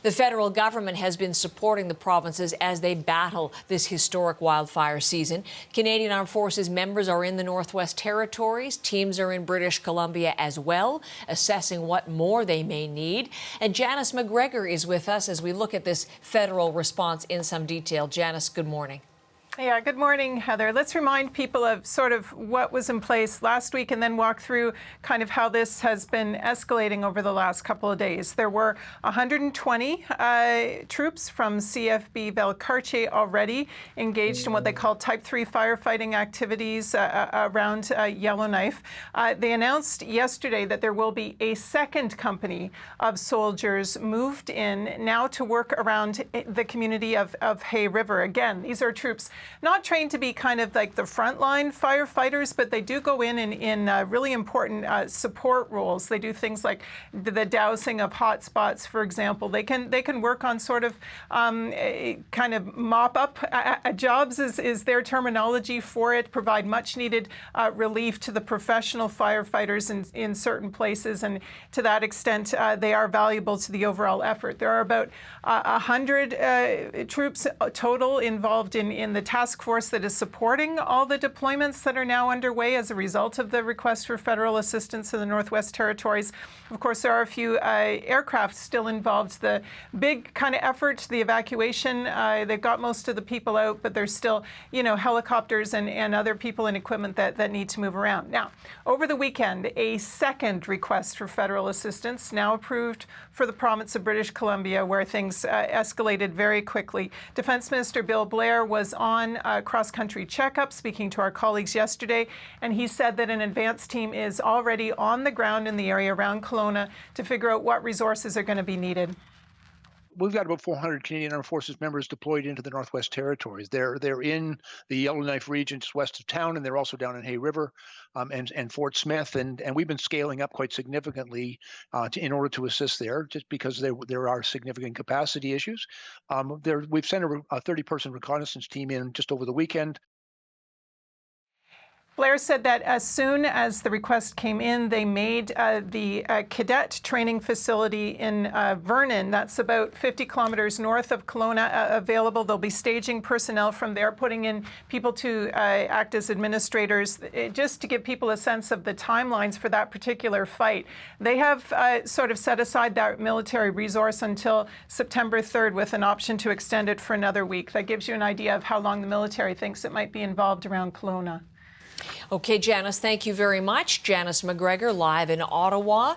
The federal government has been supporting the provinces as they battle this historic wildfire season. Canadian Armed Forces members are in the Northwest Territories. Teams are in British Columbia as well, assessing what more they may need. And Janice McGregor is with us as we look at this federal response in some detail. Janice, good morning. Yeah, good morning, Heather. Let's remind people of sort of what was in place last week and then walk through kind of how this has been escalating over the last couple of days. There were 120 troops from CFB Valcartier already engaged in what they call Type 3 firefighting activities around Yellowknife. They announced yesterday that there will be a second company of soldiers moved in now to work around the community of Hay River. Again, these are troops not trained to be kind of like the frontline firefighters, but they do go in really important support roles. They do things like the dousing of hot spots, for example. They can work on sort of kind of mop up jobs is their terminology for it, provide much needed relief to the professional firefighters in certain places, and to that extent they are valuable to the overall effort. There are about 100 troops total involved in the task force that is supporting all the deployments that are now underway as a result of the request for federal assistance in the Northwest Territories. Of course, there are a few aircraft still involved. The big kind of effort, the evacuation, they've got most of the people out, but there's still, helicopters and other people and equipment that need to move around. Now, over the weekend, a second request for federal assistance now approved for the province of British Columbia, where things escalated very quickly. Defense Minister Bill Blair was on a cross-country checkup, speaking to our colleagues yesterday, and he said that an advance team is already on the ground in the area around Kelowna to figure out what resources are going to be needed. We've got about 400 Canadian Armed Forces members deployed into the Northwest Territories. They're in the Yellowknife region just west of town, and they're also down in Hay River and Fort Smith. And we've been scaling up quite significantly in order to assist there, just because there are significant capacity issues. We've sent a 30-person reconnaissance team in just over the weekend. Blair said that as soon as the request came in, they made the cadet training facility in Vernon, that's about 50 kilometers north of Kelowna, available. They'll be staging personnel from there, putting in people to act as administrators, just to give people a sense of the timelines for that particular fight. They have sort of set aside that military resource until September 3rd with an option to extend it for another week. That gives you an idea of how long the military thinks it might be involved around Kelowna. Okay, Janice, thank you very much. Janice McGregor live in Ottawa.